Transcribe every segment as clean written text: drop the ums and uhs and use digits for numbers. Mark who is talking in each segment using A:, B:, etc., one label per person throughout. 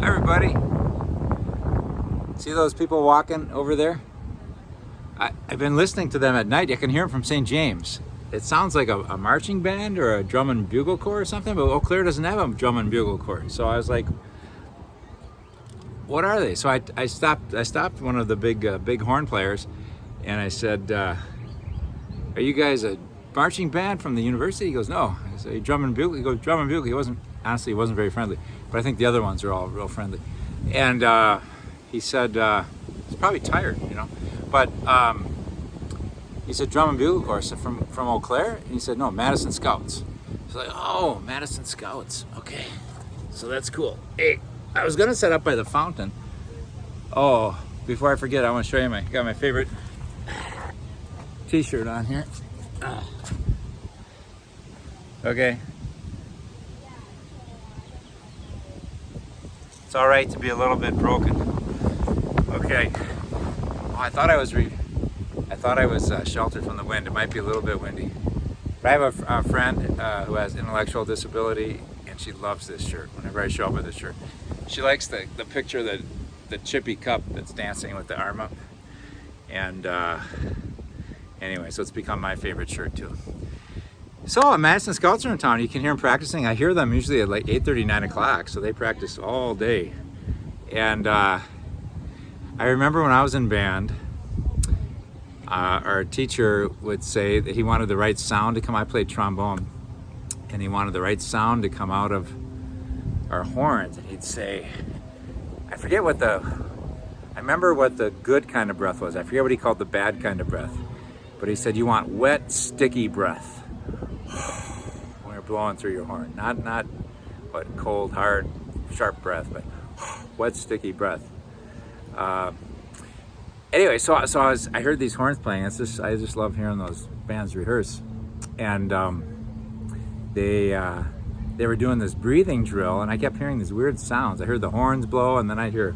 A: Hi everybody. See those people walking over there? I've been listening to them at night. I can hear them from St. James. It sounds like a marching band or a drum and bugle corps or something, but Eau Claire doesn't have a drum and bugle corps. So I was like, what are they? So I stopped one of the big horn players, and I said, are you guys a marching band from the university? He goes, no. I said, drum and bugle? He goes, drum and bugle. He wasn't very friendly, but I think the other ones are all real friendly. And he said, he's probably tired, but he said, drum and bugle corps. So from Eau Claire? And he said, no, Madison Scouts. So like, oh, Madison Scouts. Okay, so that's cool. Hey, I was gonna set up by the fountain. Oh, before I forget, I want to show you got my favorite t-shirt on here. Okay. It's all right to be a little bit broken. Okay. Oh, I thought I was sheltered from the wind. It might be a little bit windy. But I have a friend who has intellectual disability, and she loves this shirt. Whenever I show up with this shirt, she likes the picture of the chippy cup that's dancing with the arm up. And anyway, so it's become my favorite shirt too. So Madison Scouts are in town. You can hear them practicing. I hear them usually at like 8:30, 9 o'clock. So they practice all day. And I remember when I was in band, our teacher would say that he wanted the right sound to come. I played trombone, and he wanted the right sound to come out of our horns. And he'd say, I remember what the good kind of breath was. I forget what he called the bad kind of breath. But he said, you want wet, sticky breath when you're blowing through your horn. Not what cold, hard, sharp breath, but wet, sticky breath. Anyway, so I heard these horns playing. I just love hearing those bands rehearse. And they were doing this breathing drill, and I kept hearing these weird sounds. I heard the horns blow, and then I'd hear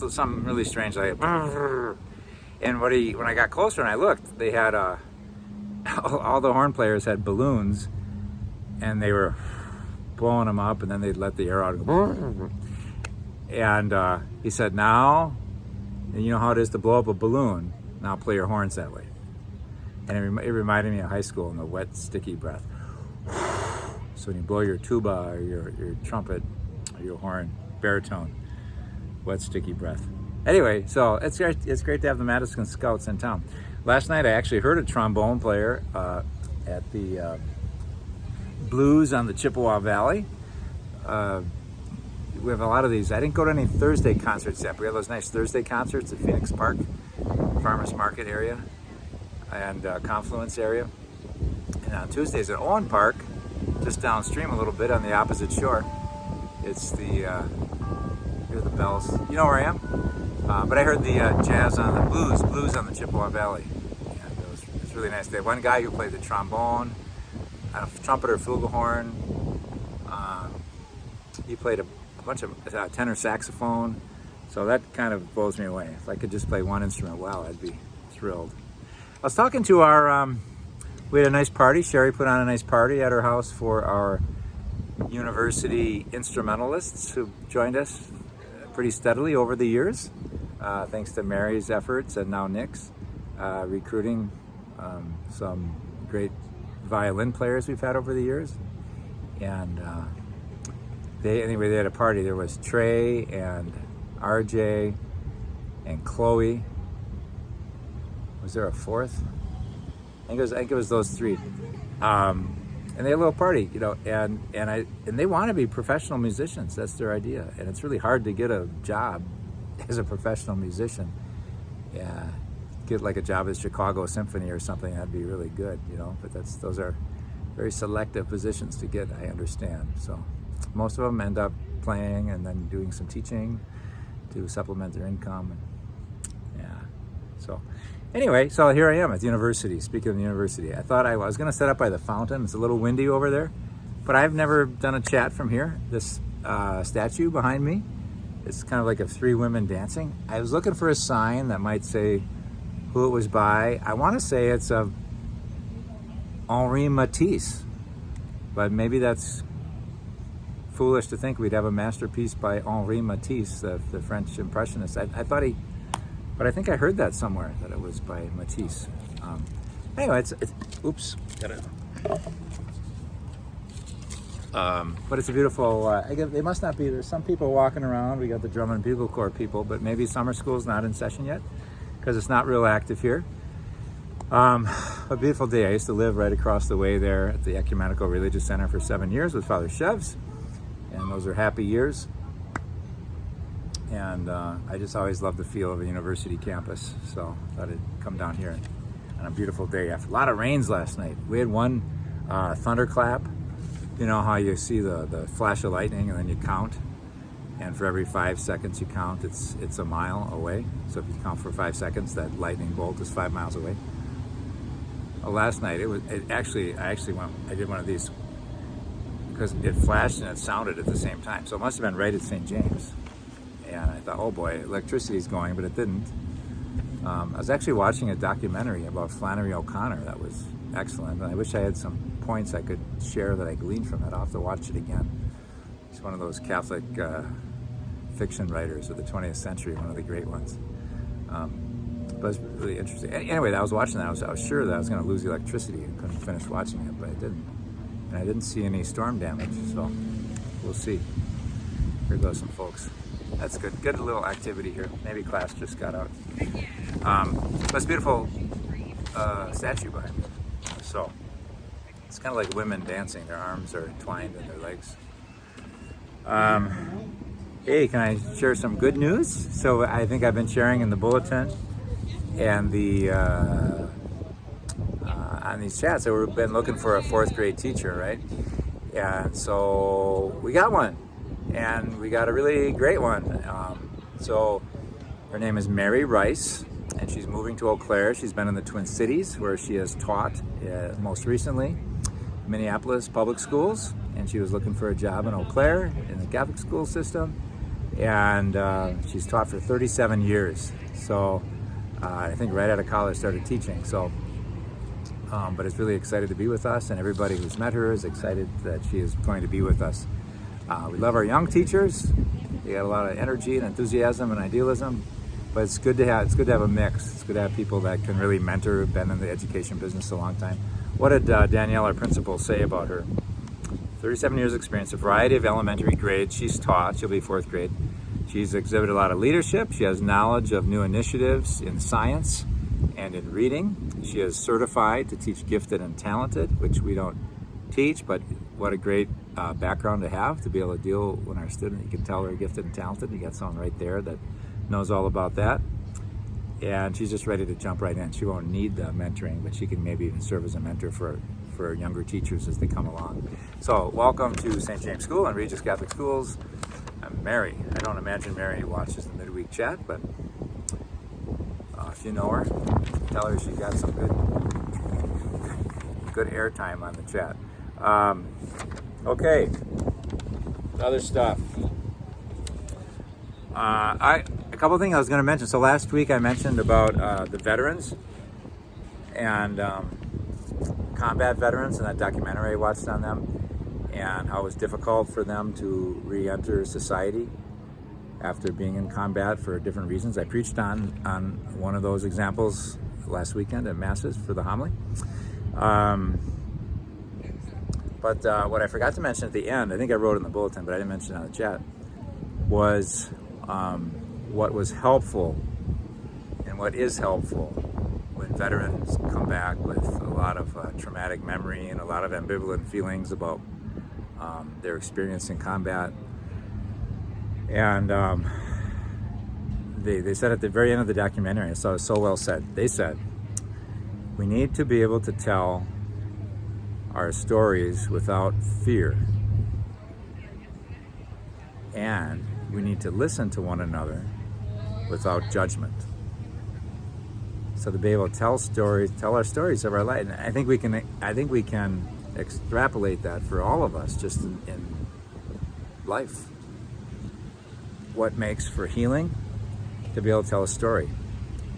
A: something really strange like. And when I got closer and I looked, they had all the horn players had balloons, and they were blowing them up, and then they'd let the air out. And he said, now, and you know how it is to blow up a balloon. Now play your horns that way. And it reminded me of high school and the wet, sticky breath. So when you blow your tuba or your trumpet or your horn, baritone, wet, sticky breath. Anyway, so it's great to have the Madison Scouts in town. Last night I actually heard a trombone player at the Blues on the Chippewa Valley. We have a lot of these. I didn't go to any Thursday concerts yet, but we have those nice Thursday concerts at Phoenix Park, Farmers Market area, and Confluence area. And on Tuesdays at Owen Park, just downstream a little bit on the opposite shore. It's hear the bells. You know where I am? But I heard the jazz on the blues on the Chippewa Valley. And it was really nice. They had one guy who played the trombone, a trumpet or flugelhorn. He played a bunch of tenor saxophone. So that kind of blows me away. If I could just play one instrument well, I'd be thrilled. I was talking to we had a nice party. Sherry put on a nice party at her house for our university instrumentalists who joined us pretty steadily over the years, thanks to Mary's efforts and now Nick's recruiting some great violin players we've had over the years. And they had a party. There was Trey and RJ and Chloe. Was there a fourth? I think it was those three. And they had a little party, and they want to be professional musicians. That's their idea, and it's really hard to get a job as a professional musician. Yeah, get like a job at Chicago Symphony or something. That'd be really good, But those are very selective positions to get. I understand. So most of them end up playing and then doing some teaching to supplement their income. And yeah, so. Anyway, so here I am at the university. Speaking of the university, I thought I was going to set up by the fountain. It's a little windy over there, but I've never done a chat from here. This statue behind me, it's kind of like of three women dancing. I was looking for a sign that might say who it was by. I want to say it's of Henri Matisse, but maybe that's foolish to think we'd have a masterpiece by Henri Matisse, the French impressionist. I thought but I think I heard that somewhere, that it was by Matisse. Anyway, oops, got it. But it's a beautiful, they must not be, there's some people walking around. We got the drum and bugle corps people, but maybe summer school's not in session yet because it's not real active here. A beautiful day. I used to live right across the way there at the Ecumenical Religious Center for 7 years with Father Chevs, and those are happy years. And I just always loved the feel of a university campus, so I thought I'd come down here on a beautiful day after a lot of rains last night. We had one thunderclap. You know how you see the flash of lightning and then you count, and for every 5 seconds you count, it's a mile away. So if you count for 5 seconds, that lightning bolt is 5 miles away. Last night I actually did one of these because it flashed and it sounded at the same time. So it must have been right at St. James. And I thought, oh boy, electricity's going, but it didn't. I was actually watching a documentary about Flannery O'Connor that was excellent, and I wish I had some points I could share that I gleaned from it. I'll have to watch it again. He's one of those Catholic fiction writers of the 20th century, one of the great ones. But it's really interesting. Anyway, I was watching that. I was sure that I was going to lose the electricity and couldn't finish watching it, but I didn't. And I didn't see any storm damage, so we'll see. Here goes some folks. That's good. Good little activity here. Maybe class just got out. But it's a beautiful statue behind me. So it's kind of like women dancing. Their arms are twined in their legs. Hey, can I share some good news? So I think I've been sharing in the bulletin and the on these chats that we've been looking for a 4th grade teacher, right? And so we got one. And we got a really great one. So her name is Mary Rice, and she's moving to Eau Claire. She's been in the Twin Cities, where she has taught most recently Minneapolis public schools, and she was looking for a job in Eau Claire in the Catholic school system, and she's taught for 37 years. So I think right out of college started teaching. So, but is really excited to be with us, and everybody who's met her is excited that she is going to be with us. We love our young teachers. They got a lot of energy and enthusiasm and idealism, but it's good to have a mix. It's good to have people that can really mentor, who've been in the education business a long time. What did Danielle, our principal, say about her? 37 years experience, a variety of elementary grades she's taught. She'll be 4th grade. She's exhibited a lot of leadership. She has knowledge of new initiatives in science and in reading. She is certified to teach gifted and talented, which we don't teach, but what a great background to have, to be able to deal when our student, you can tell they're gifted and talented. You got someone right there that knows all about that. And she's just ready to jump right in. She won't need the mentoring, but she can maybe even serve as a mentor for younger teachers as they come along. So welcome to St. James School and Regis Catholic Schools. I'm Mary. I don't imagine Mary watches the midweek chat, but if you know her, tell her she got some good airtime on the chat. Okay, other stuff. A couple of things I was going to mention. So last week I mentioned about the veterans and combat veterans and that documentary I watched on them, and how it was difficult for them to re-enter society after being in combat for different reasons. I preached on one of those examples last weekend at Masses for the homily. But what I forgot to mention at the end, I think I wrote it in the bulletin, but I didn't mention it on the chat, was what was helpful and what is helpful when veterans come back with a lot of traumatic memory and a lot of ambivalent feelings about their experience in combat. And they said at the very end of the documentary, I saw it so well said, they said, we need to be able to tell our stories without fear, and we need to listen to one another without judgment. So to be able to tell our stories of our life, and I think we can extrapolate that for all of us just in life. What makes for healing? To be able to tell a story,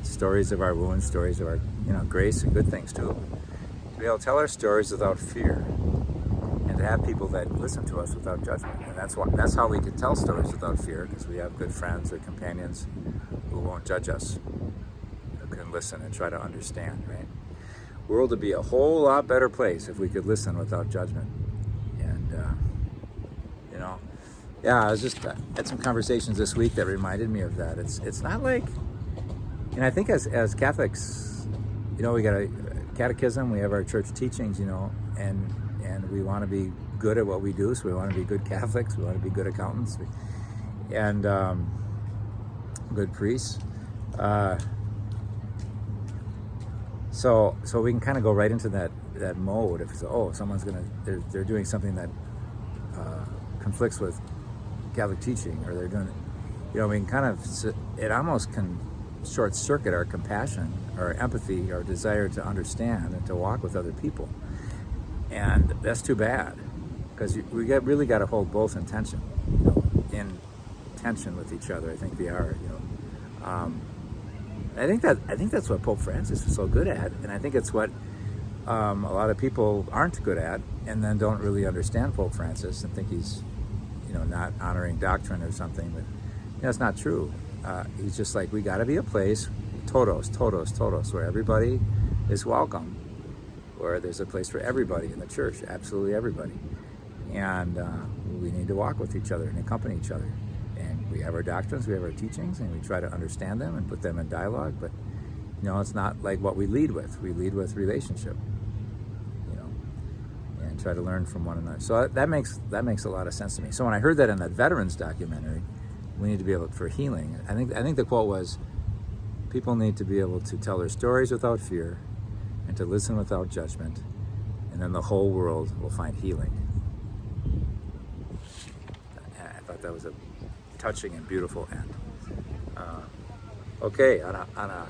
A: stories of our wounds, stories of our grace and good things too. To be able to tell our stories without fear, and to have people that listen to us without judgment. And that's how we can tell stories without fear, because we have good friends or companions who won't judge us, who can listen and try to understand, right? The world would be a whole lot better place if we could listen without judgment. And, yeah, I had some conversations this week that reminded me of that. It's not like, and I think as Catholics, we got a catechism, we have our church teachings, and we want to be good at what we do. So we want to be good Catholics, we want to be good accountants, and good priests. So we can kind of go right into that mode. If someone's they're doing something that conflicts with Catholic teaching, or they're doing it, we can kind of, it almost can short circuit our compassion, our empathy, our desire to understand and to walk with other people. And that's too bad, because we really got to hold both in tension, in tension with each other. I think we are, I think that's what Pope Francis is so good at, and I think it's what a lot of people aren't good at, and then don't really understand Pope Francis and think he's, not honoring doctrine or something. But it's not true. He's just like, we got to be a place, todos, where everybody is welcome, where there's a place for everybody in the church, absolutely everybody. And we need to walk with each other and accompany each other. And we have our doctrines, we have our teachings, and we try to understand them and put them in dialogue. But, it's not like what we lead with. We lead with relationship, and try to learn from one another. So that makes a lot of sense to me. So when I heard that in that veterans documentary, we need to be able for healing. I think the quote was, people need to be able to tell their stories without fear and to listen without judgment, and then the whole world will find healing. I thought that was a touching and beautiful end. Okay, on a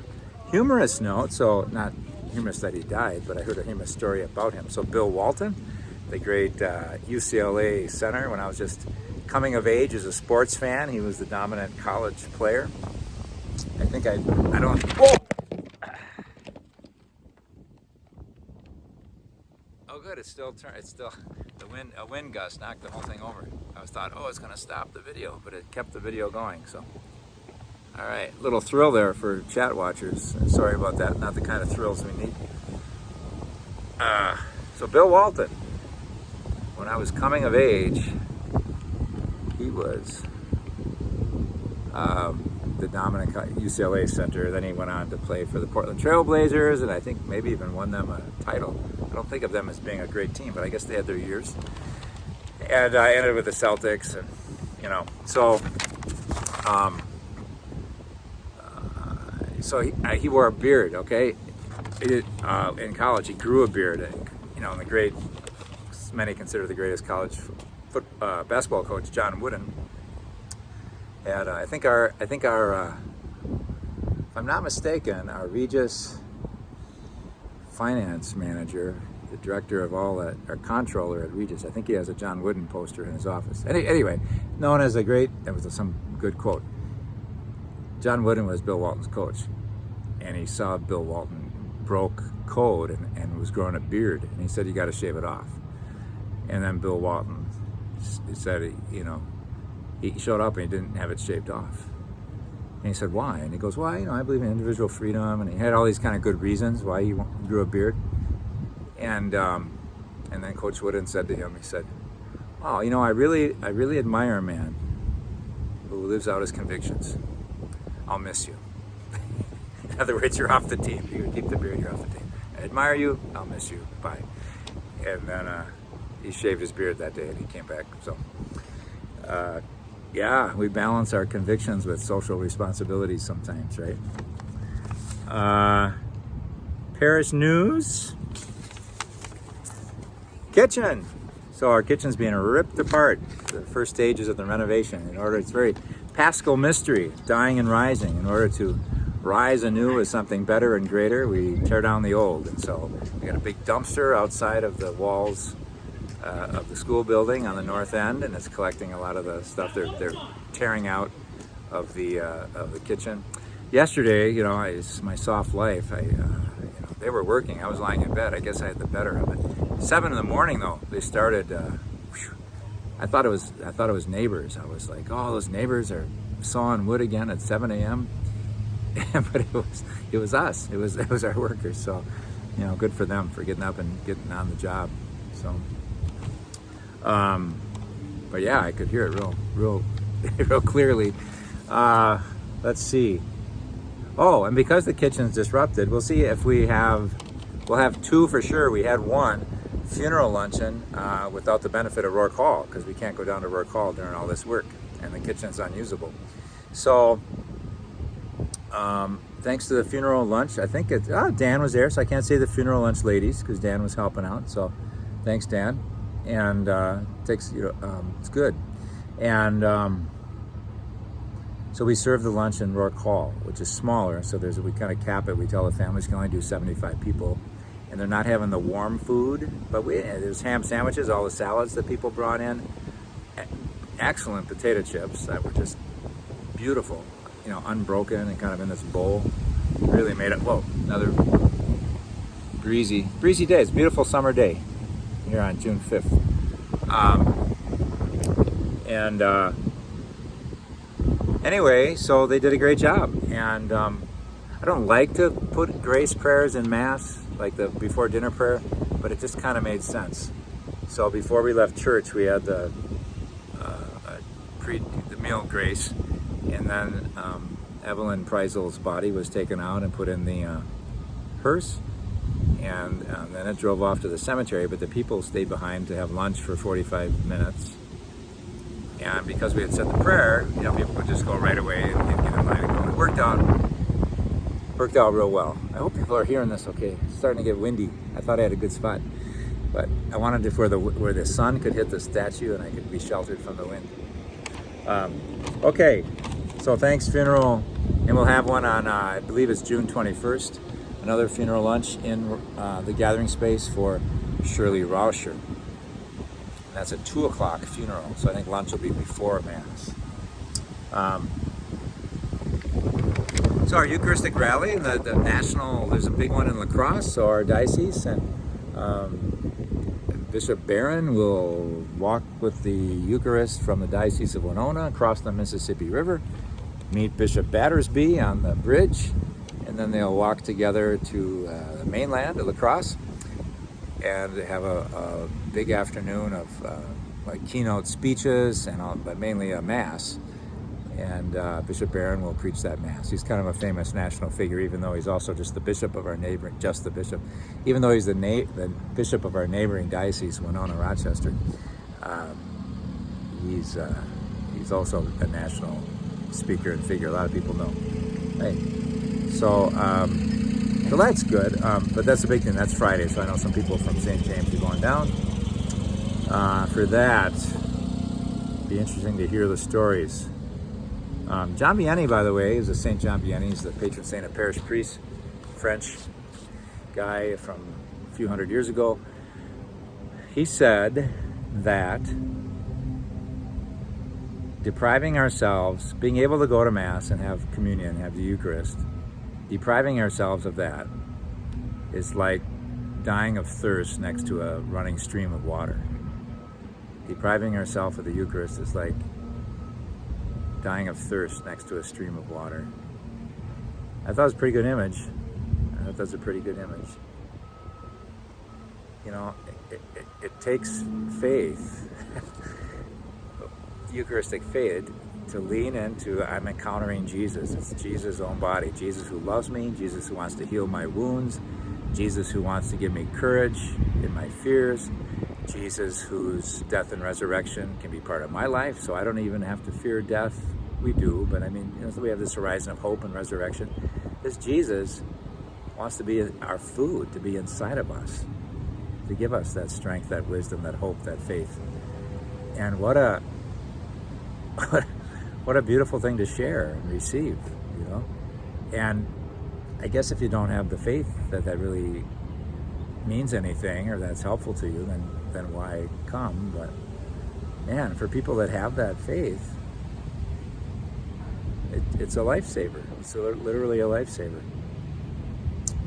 A: humorous note, so not humorous that he died, but I heard a humorous story about him. So Bill Walton, the great UCLA center, when I was just coming of age as a sports fan, he was the dominant college player. I think I don't. Oh! Oh, good. It's still a wind gust knocked the whole thing over. I thought, it's going to stop the video, but it kept the video going. So, all right, little thrill there for chat watchers. Sorry about that. Not the kind of thrills we need. So Bill Walton, when I was coming of age, he was the dominant UCLA center. Then he went on to play for the Portland Trail Blazers, and I think maybe even won them a title. I don't think of them as being a great team, but I guess they had their years. And I ended with the Celtics, and so he wore a beard. Okay, in college he grew a beard. And the great, many consider the greatest college basketball coach, John Wooden. And I think our, if I'm not mistaken, our Regis finance manager, the director of all that, our controller at Regis, I think he has a John Wooden poster in his office. Anyway, known as it was some good quote. John Wooden was Bill Walton's coach, and he saw Bill Walton broke code and was growing a beard, and he said, you got to shave it off. And then Bill Walton said, he showed up and he didn't have it shaved off. And he said, why? And he goes, well, I believe in individual freedom. And he had all these kind of good reasons why he grew a beard. And then Coach Wooden said to him, he said, oh, I really admire a man who lives out his convictions. I'll miss you. In other words, you're off the team. You keep the beard, you're off the team. I admire you, I'll miss you, bye. And then he shaved his beard that day and he came back. So, yeah, we balance our convictions with social responsibilities sometimes, right? Parish news. Kitchen. So our kitchen's being ripped apart. The first stages of the renovation. It's very Paschal mystery, dying and rising. In order to rise anew as something better and greater, we tear down the old. And so we got a big dumpster outside of the walls of the school building on the north end, and it's collecting a lot of the stuff they're tearing out of the kitchen. Yesterday, it's my soft life. They were working. I was lying in bed. I guess I had the better of it. 7 in the morning though, they started. I thought it was neighbors. I was like, oh, those neighbors are sawing wood again at 7 a.m. But it was us. It was our workers. So, good for them for getting up and getting on the job. So, but yeah, I could hear it real clearly. Let's see. Oh, and because the kitchen's disrupted, we'll see if we'll have 2 for sure. We had 1 funeral luncheon without the benefit of Rourke Hall, because we can't go down to Rourke Hall during all this work, and the kitchen's unusable. So, thanks to the funeral lunch, I think Dan was there, so I can't say the funeral lunch ladies, because Dan was helping out. So, thanks, Dan. And it's good. And so we serve the lunch in Rourke Hall, which is smaller. So we kind of cap it. We tell the families can only do 75 people, and they're not having the warm food. But there's ham sandwiches, all the salads that people brought in, excellent potato chips that were just beautiful, unbroken and kind of in this bowl. Really made it. Whoa, another breezy day. It's a beautiful summer day here on June 5th. Anyway, so they did a great job, and I don't like to put grace prayers in Mass, like the before dinner prayer, but it just kind of made sense. So before we left church, we had the meal grace, and then Evelyn Preisel's body was taken out and put in the hearse, and then it drove off to the cemetery, but the people stayed behind to have lunch for 45 minutes. And because we had said the prayer, people would just go right away and get in line and go. It worked out real well. I hope people are hearing this okay. It's starting to get windy. I thought I had a good spot, but I wanted it where the sun could hit the statue and I could be sheltered from the wind. Okay, so thanks, funeral, and we'll have one on, I believe it's June 21st, another funeral lunch in the gathering space for Shirley Rauscher. That's a 2 o'clock funeral, so I think lunch will be before Mass. So our Eucharistic rally, the national, there's a big one in La Crosse, so our diocese, and Bishop Barron will walk with the Eucharist from the Diocese of Winona across the Mississippi River, meet Bishop Battersby on the bridge, and then they'll walk together to the mainland of La Crosse and have a big afternoon of like keynote speeches but mainly a Mass. And Bishop Barron will preach that Mass. He's kind of a famous national figure, even though he's also just the bishop of our neighboring, even though he's the bishop of our neighboring diocese, Winona, Rochester. He's also a national speaker and figure. A lot of people know. Hey, so that's good. But that's the big thing. That's Friday, so I know some people from St. James are going down. For that, it'd be interesting to hear the stories. John Vianney, by the way, is a St. John Vianney. He's the patron saint of Parish priests, French guy from a few hundred years ago. He said that depriving ourselves, being able to go to Mass and have communion, have the Eucharist, depriving ourselves of that is like dying of thirst next to a running stream of water. Depriving ourselves of the Eucharist is like dying of thirst next to a stream of water. I thought it was a pretty good image. It takes faith, Eucharistic faith, to lean into, I'm encountering Jesus. It's Jesus' own body. Jesus who loves me, Jesus who wants to heal my wounds, Jesus who wants to give me courage in my fears, Jesus whose death and resurrection can be part of my life, so I don't even have to fear death. We do, but so we have this horizon of hope and resurrection. This Jesus wants to be our food, to be inside of us, to give us that strength, that wisdom, that hope, that faith. And what a beautiful thing to share and receive, And I guess if you don't have the faith that really means anything or that's helpful to you, then why come? But man, for people that have that faith, it's a lifesaver. It's literally a lifesaver.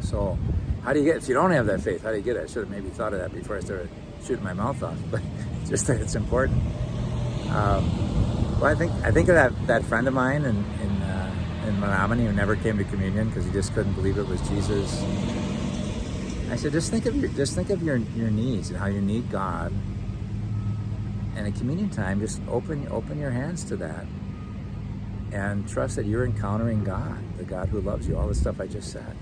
A: So how do you get, if you don't have that faith, how do you get it? I should have maybe thought of that before I started shooting my mouth off, but just that it's important. Well, I think of that friend of mine in Menominee who never came to communion because he just couldn't believe it was Jesus. I said, just think of your needs and how you need God. And at communion time, just open your hands to that, and trust that you're encountering God, the God who loves you. All the stuff I just said.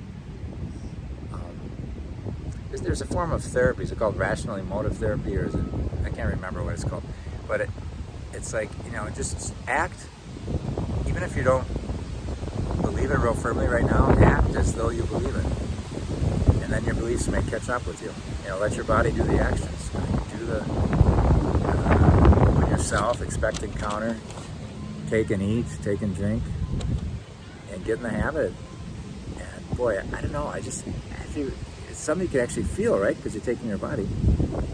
A: There's a form of therapy. Is it called rational emotive therapy, or is it? I can't remember what it's called. But it's like, just act, even if you don't believe it real firmly right now. Act as though you believe it, and then your beliefs may catch up with you. Let your body do the actions. Do the open yourself, expect encounter, take and eat, take and drink, and get in the habit. And boy, I don't know. It's something you can actually feel, right? Because you're taking your body.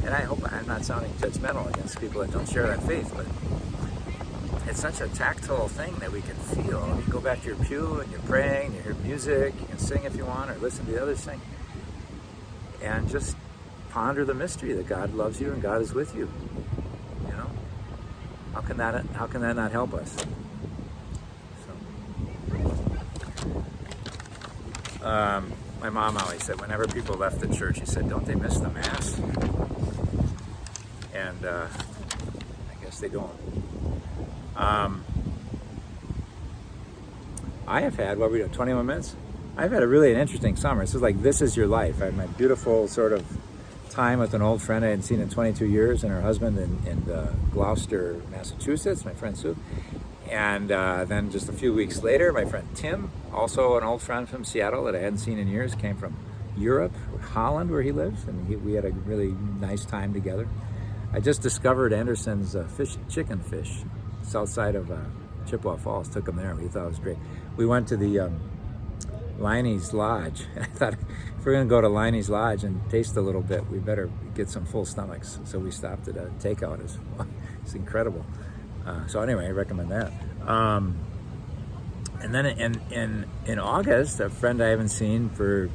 A: And I hope I'm not sounding judgmental against people that don't share that faith, but it's such a tactile thing that we can feel. You go back to your pew and you're praying, you hear music, you can sing if you want, or listen to the others sing, and just ponder the mystery that God loves you and God is with you. How can that not help us? My mom always said, whenever people left the church, she said, don't they miss the Mass? And I guess they don't. I have had, what were we doing, 21 minutes? I've had an interesting summer. This is your life. I had my beautiful sort of time with an old friend I hadn't seen in 22 years, and her husband in Gloucester, Massachusetts, my friend Sue. And then just a few weeks later, my friend Tim, also an old friend from Seattle that I hadn't seen in years, came from Europe, Holland, where he lives, and we had a really nice time together. I just discovered Anderson's chicken fish, south side of Chippewa Falls. Took him there. We thought it was great. We went to the Liney's Lodge. I thought, if we're going to go to Liney's Lodge and taste a little bit, we better get some full stomachs. So we stopped at a takeout. It's incredible. So anyway, I recommend that. And then in August, a friend I haven't seen for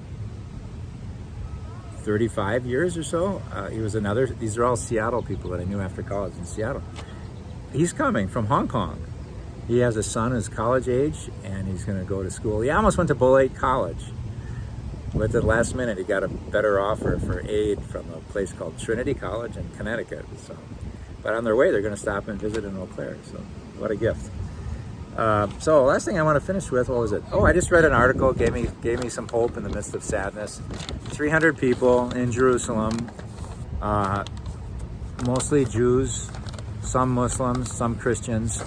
A: 35 years or so, these are all Seattle people that I knew after college in Seattle. He's coming from Hong Kong. He has a son who's college age, and he's going to go to school. He almost went to Bolate College, but at the last minute he got a better offer for aid from a place called Trinity College in Connecticut. So, but on their way, they're going to stop and visit in Eau Claire. So, what a gift! So, last thing I want to finish with, what was it? Oh, I just read an article, gave me some hope in the midst of sadness. 300 people in Jerusalem, mostly Jews, some Muslims, some Christians,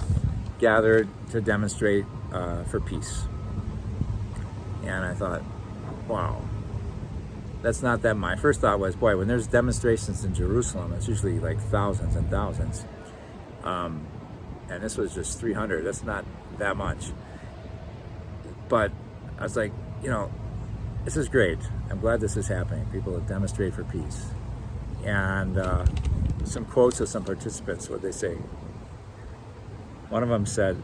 A: gathered to demonstrate for peace. And I thought, wow, that's not that much. My first thought was, boy, when there's demonstrations in Jerusalem, it's usually like thousands and thousands. And this was just 300. That's not that much. But I was like, this is great. I'm glad this is happening. People that demonstrate for peace. And some quotes of some participants, what they say. One of them said,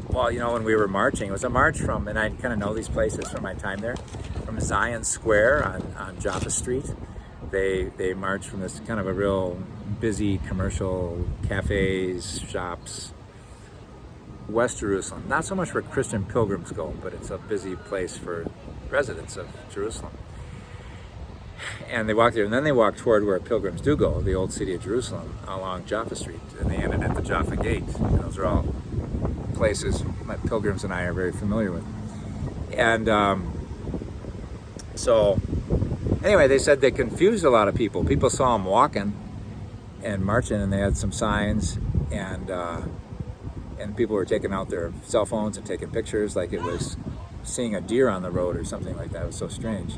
A: well, when we were marching, it was a march from, and I kind of know these places from my time there, from Zion Square on Jaffa Street. They marched from this kind of a real busy commercial cafes, shops, West Jerusalem. Not so much where Christian pilgrims go, but it's a busy place for residents of Jerusalem. And they walked there, and then they walked toward where pilgrims do go, the old city of Jerusalem, along Jaffa Street, and they ended at the Jaffa Gate. And those are all places my pilgrims and I are very familiar with. And so, anyway, they said they confused a lot of people. People saw them walking and marching, and they had some signs, and people were taking out their cell phones and taking pictures like it was seeing a deer on the road or something like that. It was so strange.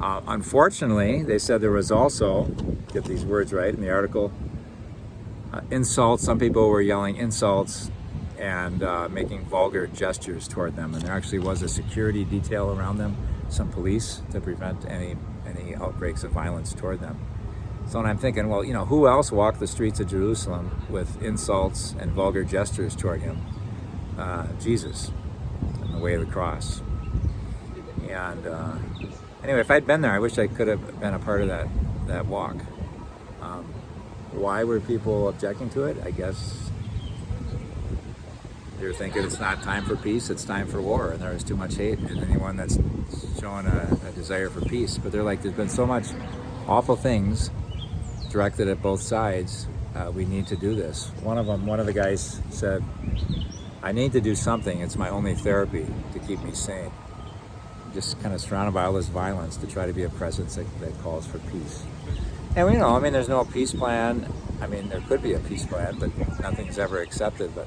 A: Unfortunately, they said there was also, get these words right in the article, insults. Some people were yelling insults and making vulgar gestures toward them. And there actually was a security detail around them, some police, to prevent any outbreaks of violence toward them. So I'm thinking, well, who else walked the streets of Jerusalem with insults and vulgar gestures toward him? Jesus, on the way of the cross. And Anyway, if I'd been there, I wish I could have been a part of that walk. Why were people objecting to it? I guess they're thinking it's not time for peace, it's time for war, and there is too much hate in anyone that's showing a desire for peace. But they're like, there's been so much awful things directed at both sides. We need to do this. One of the guys said, I need to do something. It's my only therapy to keep me sane. Just kind of surrounded by all this violence to try to be a presence that calls for peace. And we know, I mean, there's no peace plan. I mean, there could be a peace plan, but nothing's ever accepted. But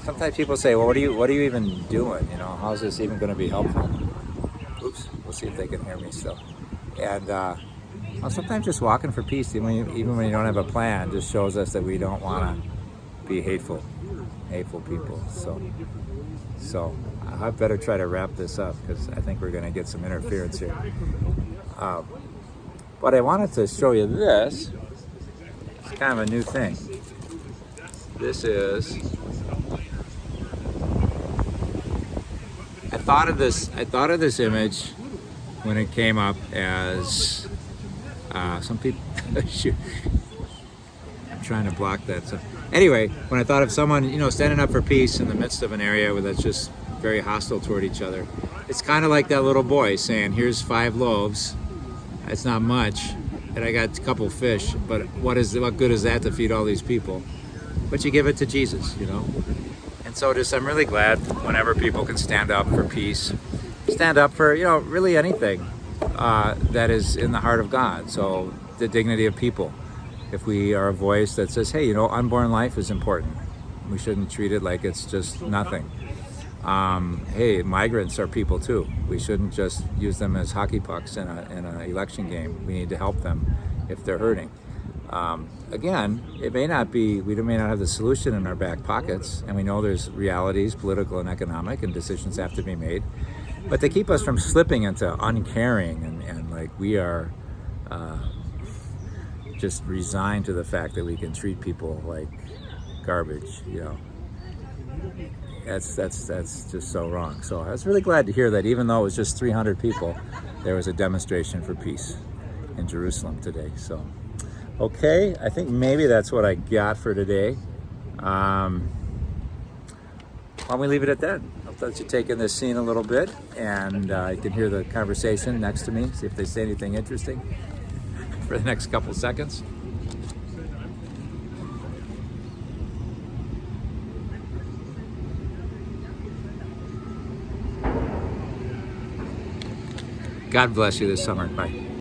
A: sometimes people say, well, what are you even doing? You know, how's this even going to be helpful? Oops, we'll see if they can hear me still. And well, sometimes just walking for peace, even when you don't have a plan, just shows us that we don't want to be hateful people. So I better try to wrap this up because I think we're going to get some interference here. But I wanted to show you this. It's kind of a new thing. This is. I thought of this image when it came up as some people. Shoot, I'm trying to block that. So anyway, when I thought of someone, you know, standing up for peace in the midst of an area where that's just very hostile toward each other, it's kind of like that little boy saying, "Here's 5 loaves. It's not much, and I got a couple fish, but what good is that to feed all these people? But you give it to Jesus, you know." And so I'm really glad whenever people can stand up for peace, stand up for, you know, really anything that is in the heart of God. So the dignity of people. If we are a voice that says, hey, you know, unborn life is important. We shouldn't treat it like it's just nothing. Hey, migrants are people too. We shouldn't just use them as hockey pucks in an election game. We need to help them if they're hurting. Again, it may not be, we may not have the solution in our back pockets, and we know there's realities, political and economic, and decisions have to be made. But they keep us from slipping into uncaring and like we are just resigned to the fact that we can treat people like garbage, you know. That's just so wrong. So I was really glad to hear that even though it was just 300 people, there was a demonstration for peace in Jerusalem today. So, okay, I think maybe that's what I got for today. Why don't we leave it at that? I'll let you take in this scene a little bit, and you can hear the conversation next to me, see if they say anything interesting for the next couple seconds. God bless you this summer. Bye.